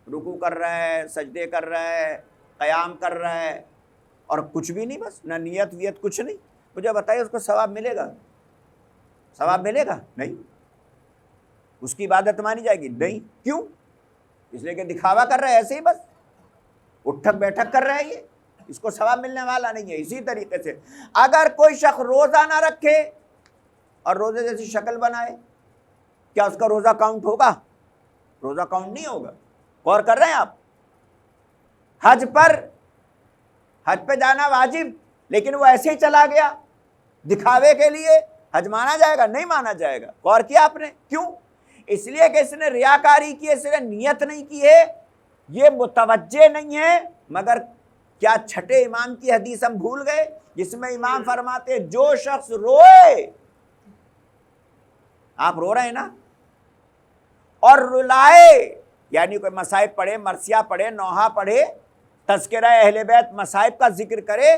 رکوع کر رہا ہے، سجدے کر رہا ہے، قیام کر رہا ہے اور کچھ بھی نہیں، بس نہ نیت ویت کچھ نہیں. مجھے بتائیے اس کو ثواب ملے گا؟ ثواب ملے گا؟ نہیں. اس کی عبادت مانی جائے گی؟ نہیں. کیوں؟ اس لیے کہ دکھاوا کر رہا ہے، ایسے ہی بس اٹھک بیٹھک کر رہا ہے، یہ اس کو ثواب ملنے والا نہیں ہے. اسی طریقے سے اگر کوئی شخص روزہ نہ رکھے اور روزے جیسی شکل بنائے، کیا اس کا روزہ کاؤنٹ ہوگا؟ روزہ کاؤنٹ نہیں ہوگا. غور کر رہے ہیں آپ؟ حج پہ جانا واجب لیکن وہ ایسے ہی چلا گیا دکھاوے کے لیے، حج مانا جائے گا؟ نہیں مانا جائے گا. غور کیا آپ نے؟ کیوں؟ اس لیے کہ اس نے ریاکاری کی، اس نے نیت نہیں کی ہے، یہ متوجہ نہیں ہے. مگر کیا 6 امام کی حدیث ہم بھول گئے جس میں امام فرماتے ہیں جو شخص روئے، آپ رو رہے ہیں نا، اور رلائے، یعنی کوئی مصائب پڑھے، مرثیہ پڑھے، نوحہ پڑھے، تذکرہ اہل بیت مصائب کا ذکر کرے،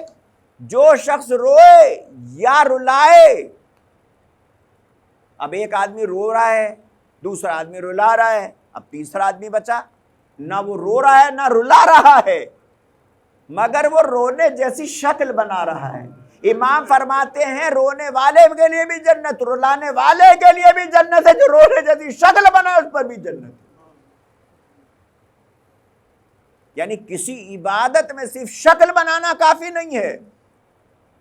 جو شخص روئے یا رلائے. اب ایک آدمی رو رہا ہے، دوسرا آدمی رلا رہا ہے، اب تیسرا آدمی بچا، نہ وہ رو رہا ہے نہ رلا رہا ہے مگر وہ رونے جیسی شکل بنا رہا ہے. امام فرماتے ہیں رونے والے کے لیے بھی جنت، رلانے والے کے لیے بھی جنت ہے، جو رونے جیسی شکل بنا اس پر بھی جنت. یعنی کسی عبادت میں صرف شکل بنانا کافی نہیں ہے،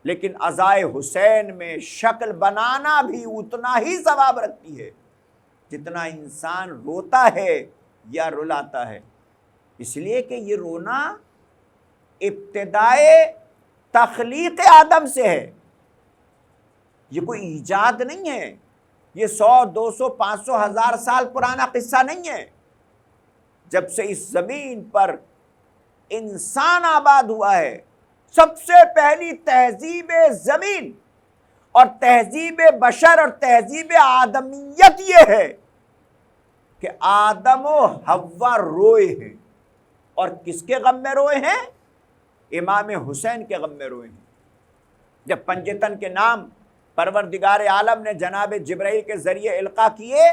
لیکن عزائے حسین میں شکل بنانا بھی اتنا ہی ثواب رکھتی ہے جتنا انسان روتا ہے یا رلاتا ہے. اس لیے کہ یہ رونا ابتدائے تخلیق آدم سے ہے، یہ کوئی ایجاد نہیں ہے، یہ 100 200 500 1000 سال پرانا قصہ نہیں ہے. جب سے اس زمین پر انسان آباد ہوا ہے، سب سے پہلی تہذیب زمین اور تہذیب بشر اور تہذیب آدمیت یہ ہے کہ آدم و حوا روئے ہیں. اور کس کے غم میں روئے ہیں؟ امام حسین کے غم میں روئے ہیں. جب پنجتن کے نام پروردگار عالم نے جناب جبرائیل کے ذریعے القاء کیے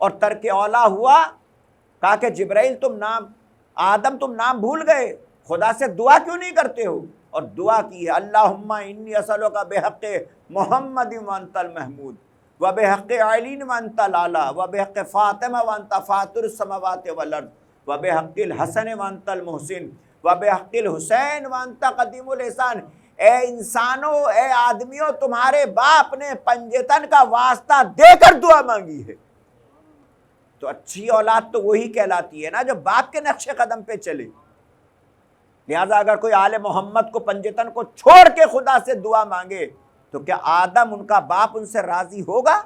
اور ترک اولا ہوا، کہا کہ جبرائیل آدم تم نام بھول گئے، خدا سے دعا کیوں نہیں کرتے ہو؟ اور دعا کی ہے اللہم انی اسألک بحق محمد وانت المحمود و بحق علی وانت الاعلی و بحق فاطمہ وانت فاطر السماوات والارض و بحق الحسن وانت المحسن و بحق الحسین وانت قدیم الاحسان. اے انسانوں، اے آدمیوں، تمہارے باپ نے پنجتن کا واسطہ دے کر دعا مانگی ہے. تو اچھی اولاد تو وہی کہلاتی ہے نا جو باپ کے نقش قدم پہ چلے. لہٰذا اگر کوئی آل محمد کو پنجتن کو چھوڑ کے خدا سے دعا مانگے تو کیا آدم ان کا باپ ان سے راضی ہوگا؟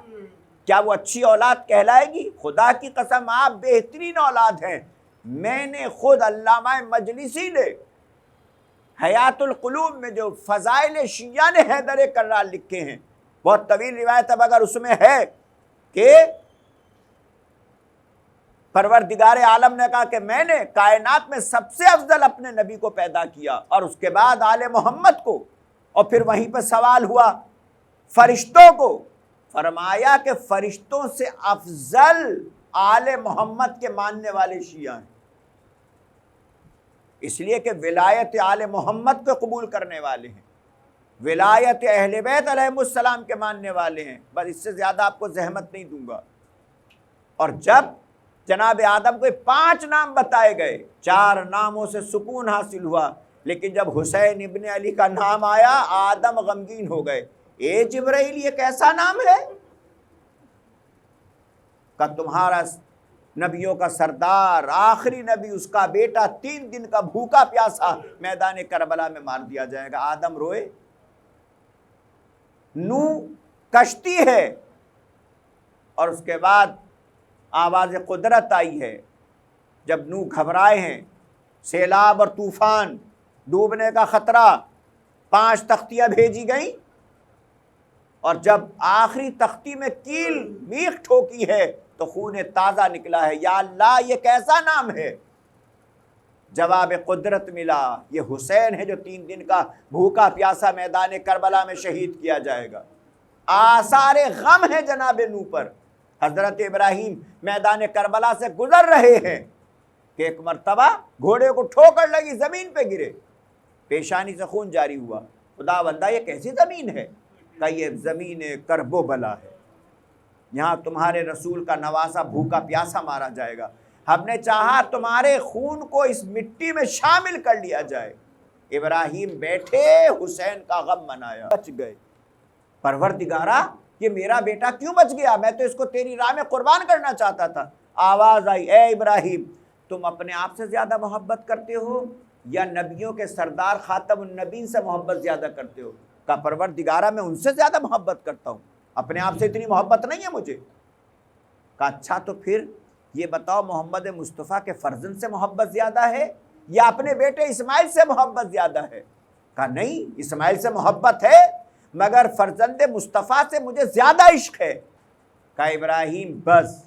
کیا وہ اچھی اولاد کہلائے گی؟ خدا کی قسم آپ بہترین اولاد ہیں. میں نے خود علامہ مجلسی نے حیات القلوب میں جو فضائل شیعہ نے حیدر کرار لکھے ہیں، بہت طویل روایت، اب اگر اس میں ہے کہ پروردگار عالم نے کہا کہ میں نے کائنات میں سب سے افضل اپنے نبی کو پیدا کیا، اور اس کے بعد آل محمد کو، اور پھر وہیں پہ سوال ہوا فرشتوں کو، فرمایا کہ فرشتوں سے افضل آل محمد کے ماننے والے شیعہ ہیں، اس لیے کہ ولایت آل محمد کو قبول کرنے والے ہیں، ولایت اہل بیت علیہ السلام کے ماننے والے ہیں۔ بس اس سے زیادہ آپ کو زحمت نہیں دوں گا۔ اور جب جناب آدم کو 5 نام بتائے گئے، 4 ناموں سے سکون حاصل ہوا، لیکن جب حسین ابن علی کا نام آیا آدم غمگین ہو گئے۔ اے جبرائیل، یہ کیسا نام ہے؟ کہ تمہارا نبیوں کا سردار، آخری نبی، اس کا بیٹا 3 دن کا بھوکا پیاسا میدان کربلا میں مار دیا جائے گا۔ آدم روئے۔ نو کشتی ہے، اور اس کے بعد آواز قدرت آئی ہے، جب نو گھبرائے ہیں، سیلاب اور طوفان، ڈوبنے کا خطرہ، 5 تختیاں بھیجی گئیں، اور جب آخری تختی میں کیل میخ ٹھوکی ہے تو خون تازہ نکلا ہے۔ یا اللہ، یہ کیسا نام ہے؟ جواب قدرت ملا، یہ حسین ہے جو 3 دن کا بھوکا پیاسا میدان کربلا میں شہید کیا جائے گا۔ آثار غم ہے جناب نو پر۔ حضرت ابراہیم میدان کربلا سے گزر رہے ہیں کہ ایک مرتبہ گھوڑے کو ٹھوکر لگی، زمین پہ گرے، پیشانی سے خون جاری ہوا۔ خدا بندہ، یہ کیسی زمین ہے؟ کہ یہ زمین کرب و بلا ہے، یہاں تمہارے رسول کا نواسا بھوکا پیاسا مارا جائے گا۔ ہم نے چاہا تمہارے خون کو اس مٹی میں شامل کر لیا جائے۔ ابراہیم بیٹھے، حسین کا غم منایا، بچ گئے۔ پروردگارا، یہ میرا بیٹا کیوں بچ گیا؟ میں تو اس کو تیری راہ میں قربان کرنا چاہتا تھا۔ آواز آئی، اے ابراہیم، تم اپنے آپ سے زیادہ محبت کرتے ہو یا نبیوں کے سردار خاتم النبیین سے محبت زیادہ کرتے ہو؟ کہا پروردگارا، میں ان سے زیادہ محبت کرتا ہوں، اپنے آپ سے اتنی محبت نہیں ہے مجھے۔ کہا اچھا، تو پھر یہ بتاؤ، محمد مصطفیٰ کے فرزند سے محبت زیادہ ہے یا اپنے بیٹے اسماعیل سے محبت زیادہ ہے؟ کہا نہیں، اسماعیل سے محبت ہے، مگر فرزند مصطفیٰ سے مجھے زیادہ عشق ہے۔ کہا ابراہیم، بس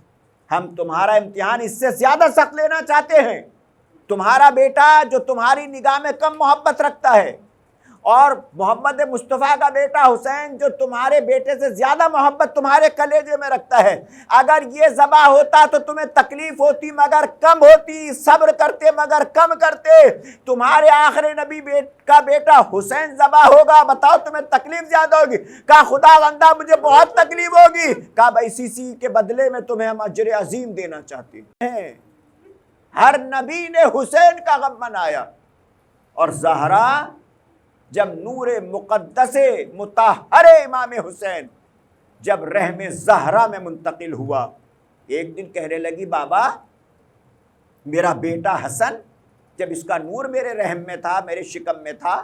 ہم تمہارا امتحان اس سے زیادہ سخت لینا چاہتے ہیں۔ تمہارا بیٹا جو تمہاری نگاہ میں کم محبت رکھتا ہے، اور محمد مصطفیٰ کا بیٹا حسین جو تمہارے بیٹے سے زیادہ محبت تمہارے کلیجے میں رکھتا ہے، اگر یہ ذبح ہوتا تو تمہیں تکلیف ہوتی مگر کم ہوتی، صبر کرتے مگر کم کرتے۔ تمہارے آخری نبی کا بیٹا حسین ذبح ہوگا، بتاؤ تمہیں تکلیف زیادہ ہوگی؟ کہا خدا بندہ، مجھے بہت تکلیف ہوگی۔ کہا بھائی، اسی کے بدلے میں تمہیں ہم اجر عظیم دینا چاہتے ہیں۔ ہر نبی نے حسین کا غم منایا، اور زہرا جب نور مقدس مطہر امام حسین جب رحم زہرا میں منتقل ہوا، ایک دن کہنے لگی، بابا، میرا بیٹا حسن جب اس کا نور میرے رحم میں تھا، میرے شکم میں تھا،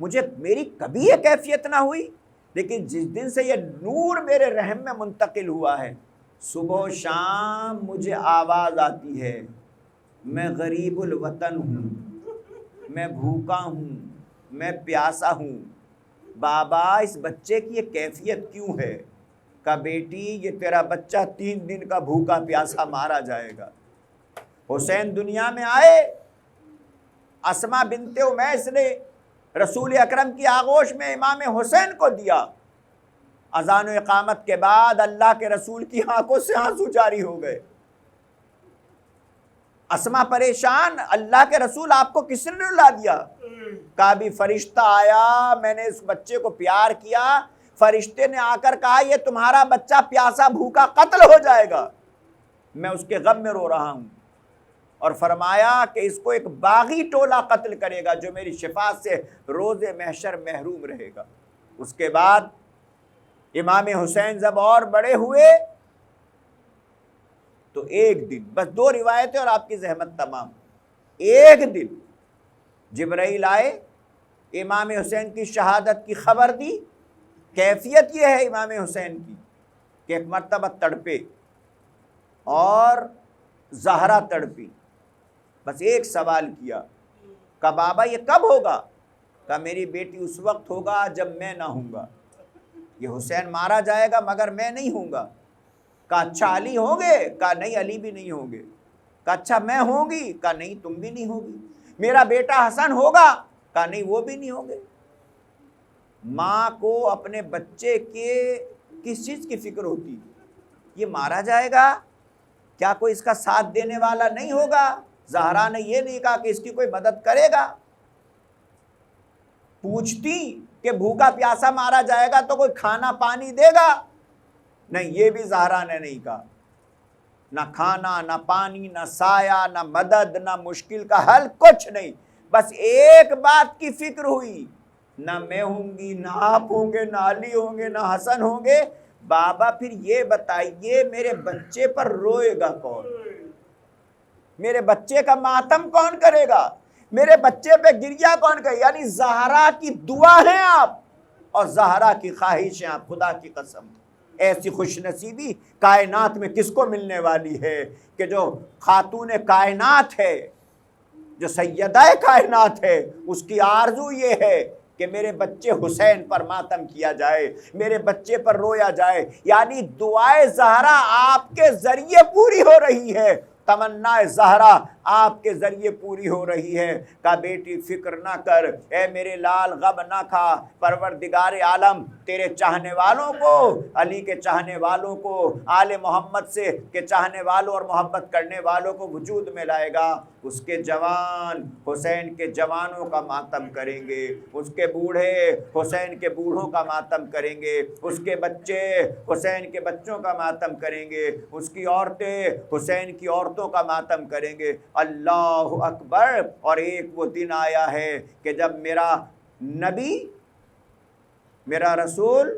میری کبھی یہ کیفیت نہ ہوئی، لیکن جس دن سے یہ نور میرے رحم میں منتقل ہوا ہے، صبح و شام مجھے آواز آتی ہے، میں غریب الوطن ہوں، میں بھوکا ہوں، میں پیاسا ہوں۔ بابا، اس بچے کی یہ کیفیت کیوں ہے؟ کہا بیٹی، یہ تیرا بچہ 3 دن کا بھوکا پیاسا مارا جائے گا۔ حسین دنیا میں آئے، اسما بنت امیس نے رسول اکرم کی آغوش میں امام حسین کو دیا۔ اذان و اقامت کے بعد اللہ کے رسول کی آنکھوں سے آنسو جاری ہو گئے۔ اسما پریشان، اللہ کے رسول، آپ کو کس نے رلا دیا؟ کہا بھی فرشتہ آیا، میں نے اس بچے کو پیار کیا، فرشتے نے آ کر کہا یہ تمہارا بچہ پیاسا بھوکا قتل ہو جائے گا، میں اس کے غم میں رو رہا ہوں، اور فرمایا کہ اس کو ایک باغی ٹولہ قتل کرے گا جو میری شفاعت سے روز محشر محروم رہے گا۔ اس کے بعد امام حسین جب اور بڑے ہوئے تو ایک دن، بس 2 روایتیں اور آپ کی زحمت تمام، ایک دن جبرائیل آئے، امام حسین کی شہادت کی خبر دی۔ کیفیت یہ ہے امام حسین کی کہ ایک مرتبہ تڑپے اور زہرا تڑپی، بس ایک سوال کیا کہ بابا یہ کب ہوگا؟ کہا میری بیٹی اس وقت ہوگا جب میں نہ ہوں گا، یہ حسین مارا جائے گا مگر میں نہیں ہوں گا۔ کہا اچھا علی ہوں گے؟ کہا نہیں علی بھی نہیں ہوں گے۔ کہا اچھا میں ہوں گی؟ کہا نہیں تم بھی نہیں ہوگی۔ میرا بیٹا حسن ہوگا؟ کہا نہیں وہ بھی نہیں ہوں گے۔ ماں کو اپنے بچے کے کس چیز کی فکر ہوتی؟ یہ مارا جائے گا، کیا کوئی اس کا ساتھ دینے والا نہیں ہوگا؟ زہرا نے یہ نہیں کہا کہ اس کی کوئی مدد کرے گا۔ پوچھتی کہ بھوکا پیاسا مارا جائے گا تو کوئی کھانا پانی دے گا؟ نہیں، یہ بھی زہرا نے نہیں کہا۔ نہ کھانا، نہ پانی، نہ سایہ، نہ مدد، نہ مشکل کا حل، کچھ نہیں۔ بس ایک بات کی فکر ہوئی، نہ میں ہوں گی، نہ آپ ہوں گے، نہ علی ہوں گے، نہ حسن ہوں گے۔ بابا پھر یہ بتائیے میرے بچے پر روئے گا کون؟ میرے بچے کا ماتم کون کرے گا؟ میرے بچے پہ گریہ کون کرے؟ یعنی زہرا کی دعا ہیں آپ اور زہرا کی خواہش ہیں آپ۔ خدا کی قسم ایسی خوش نصیبی کائنات میں کس کو ملنے والی ہے کہ جو خاتون کائنات ہے، جو سیدہ کائنات ہے، اس کی آرزو یہ ہے کہ میرے بچے حسین پر ماتم کیا جائے، میرے بچے پر رویا جائے۔ یعنی دعائے زہرا آپ کے ذریعے پوری ہو رہی ہے، تمنا زہرا آپ کے ذریعے پوری ہو رہی ہے۔ کہا بیٹی فکر نہ کر، اے میرے لال غم نہ کھا، پروردگار عالم تیرے چاہنے والوں کو، علی کے چاہنے والوں کو، آل محمد سے کے چاہنے والوں اور محبت کرنے والوں کو وجود میں لائے گا۔ اس کے جوان حسین کے جوانوں کا ماتم کریں گے، اس کے بوڑھے حسین کے بوڑھوں کا ماتم کریں گے، اس کے بچے حسین کے بچوں کا ماتم کریں گے، اس کی عورتیں حسین کی عورتوں کا ماتم کریں گے۔ اللہ اکبر۔ اور ایک وہ دن آیا ہے کہ جب میرا نبی، میرا رسول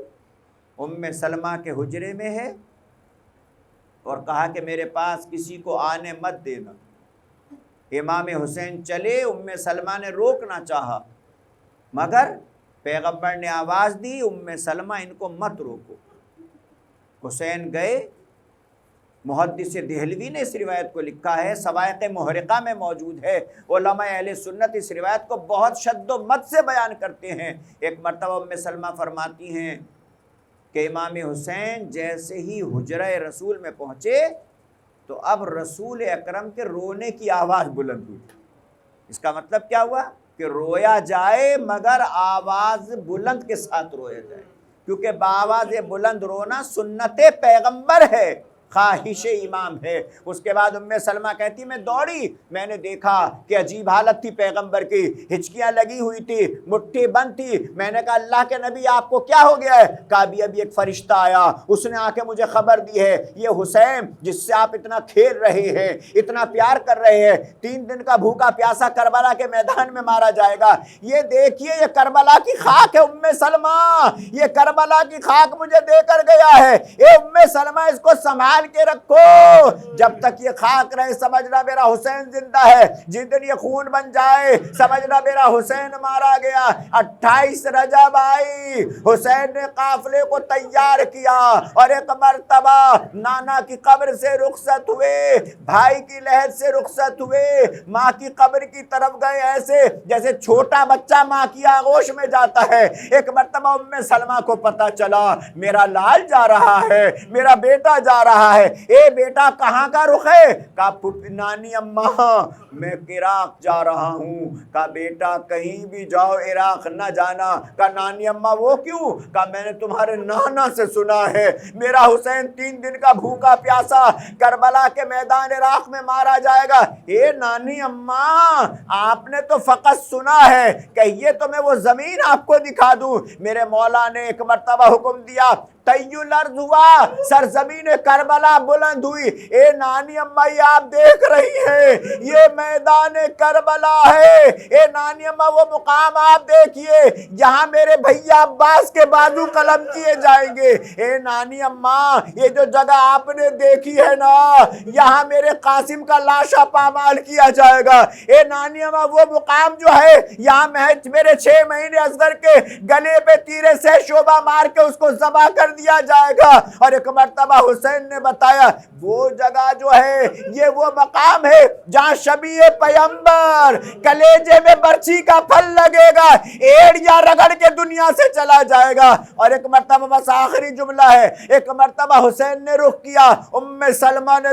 ام سلمہ کے حجرے میں ہے اور کہا کہ میرے پاس کسی کو آنے مت دینا۔ امام حسین چلے، ام سلمہ نے روکنا چاہا مگر پیغمبر نے آواز دی ام سلمہ ان کو مت روکو۔ حسین گئے۔ محدث دہلوی نے اس روایت کو لکھا ہے، سوائق محرقہ میں موجود ہے۔ علماء اہل سنت اس روایت کو بہت شد و مت سے بیان کرتے ہیں۔ ایک مرتبہ ام سلمہ فرماتی ہیں کہ امام حسین جیسے ہی حجرہ رسول میں پہنچے تو اب رسول اکرم کے رونے کی آواز بلند ہوئی۔ اس کا مطلب کیا ہوا؟ کہ رویا جائے مگر آواز بلند کے ساتھ رویا جائے، کیونکہ بآواز بلند رونا سنت پیغمبر ہے، خواہش امام ہے۔ اس کے بعد ام سلمہ کہتی میں دوڑی، میں نے دیکھا کہ عجیب حالت تھی پیغمبر کی، ہچکیاں لگی ہوئی تھی، مٹھی بند تھی۔ میں نے کہا اللہ کے نبی آپ کو کیا ہو گیا ہے؟ کہا ابھی ایک فرشتہ آیا، اس نے آ کے مجھے خبر دی ہے یہ حسین جس سے آپ اتنا کھیل رہے ہیں، اتنا پیار کر رہے ہیں، 3 دن کا بھوکا پیاسا کربلا کے میدان میں مارا جائے گا۔ یہ دیکھیے یہ کربلا کی خاک ہے ام سلمہ، یہ کربلا کی خاک مجھے دے کر گیا ہے۔ اے ام سلمہ اس کو سنبھال کے رکھو، جب تک یہ خاک رہے سمجھنا میرا حسین زندہ ہے، جس دن یہ خون بن جائے سمجھنا میرا حسین مارا گیا۔ 28 رجب آئی، حسین نے قافلے کو تیار کیا اور ایک مرتبہ نانا کی قبر سے رخصت ہوئے، بھائی کی لحد سے رخصت ہوئے، ماں کی قبر کی طرف گئے، ایسے جیسے چھوٹا بچہ ماں کی آغوش میں جاتا ہے۔ ایک مرتبہ ام سلمہ کو پتا چلا میرا لال جا رہا ہے، میرا بیٹا جا رہا ہے۔ اے بیٹا کہاں کا رخ ہے؟ کہا نانی اماں میں عراق جا رہا ہوں۔ کہا بیٹا کہیں بھی جاؤ عراق نہ جانا۔ کہا نانی اماں وہ کیوں؟ کہا میں نے تمہارے نانا سے سنا ہے میرا حسین 3 دن کا بھوکا پیاسا کربلا کے میدان عراق میں مارا جائے گا۔ اے نانی اماں آپ نے تو فقط سنا ہے، کہیے تو میں وہ زمین آپ کو دکھا دوں۔ میرے مولا نے ایک مرتبہ حکم دیا، طی الارض ہوا، سرزمین کربلا بلند ہوئی۔ اے نانی اماں یہ آپ دیکھ رہی ہیں یہ میدان کربلا ہے۔ اے نانی اماں وہ مقام آپ دیکھیے جہاں میرے بھیا عباس کے بازو قلم کیے جائیں گے۔ اے نانی اماں یہ جو جگہ آپ نے دیکھی ہے نا یہاں میرے قاسم کا لاشا پامال کیا جائے گا۔ اے نانی اماں وہ مقام جو ہے یہاں میرے 6 مہینے اصغر کے گلے پہ تیرے سے شعبہ مار کے اس کو ذبح کر دیا جائے گا۔ اور ایک مرتبہ حسین نے بتایا وہ جگہ جو ہے یہ وہ مقام ہے جہاں شبیہ پیغمبر کلیجے میں برچھی کا پھل لگے گا، ایڑیاں رگڑ کے دنیا سے چلا جائے گا۔ اور ایک مرتبہ بس آخری جملہ ہے، ایک مرتبہ حسین نے رخ کیا، ام سلمہ نے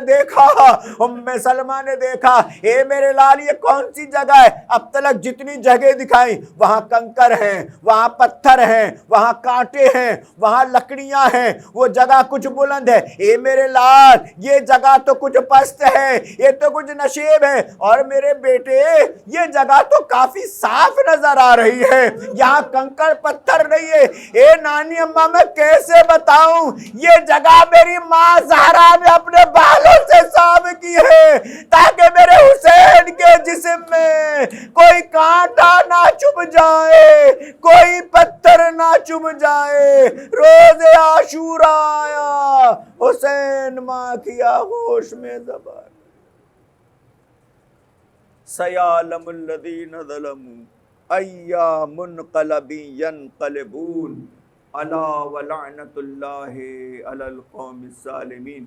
دیکھا، اے میرے لال یہ کون سی جگہ ہے؟ اب تلک جتنی جگہ دکھائیں وہاں کنکر ہیں، وہاں پتھر ہیں، وہاں کانٹے ہیں، وہاں لکڑیاں ہیں، وہ جگہ کچھ بلند ہے۔ اے میرے لال یہ جگہ تو کچھ پست ہے، یہ تو کچھ نشیب ہے، اور میرے بیٹے یہ جگہ تو کافی صاف نظر آ رہی ہے، یہاں کنکر پتھر نہیں ہے۔ اے نانی اماں میں کیسے بتاؤں، یہ جگہ میری ماں زہرا نے اپنے بالوں سے صاف کی ہے تاکہ میرے حسین کے جسم میں کوئی کانٹا نہ چبھ جائے، کوئی پتھر نہ چبھ جائے۔ روز عاشورا آیا، حسین ماں کی آغوش میں ذبح۔ سیعلم الذین ظلموا ای منقلب ینقلبون الا ولعنت اللہ علی القوم الظالمین۔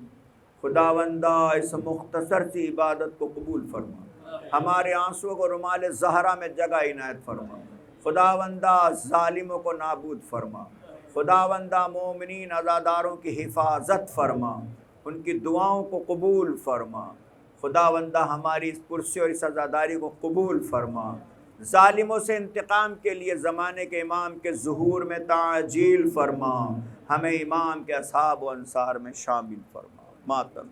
خداوندہ اس مختصر سی عبادت کو قبول فرما، ہمارے آنسوں کو رومال زہرا میں جگہ عنایت فرما۔ خداوندہ ظالموں کو نابود فرما، خداوندہ مومنین عزاداروں کی حفاظت فرما، ان کی دعاؤں کو قبول فرما۔ خداوندہ ہماری اس پرسی اور اس عزاداری کو قبول فرما۔ ظالموں سے انتقام کے لیے زمانے کے امام کے ظہور میں تعجیل فرما، ہمیں امام کے اصحاب و انصار میں شامل فرما۔ ماتم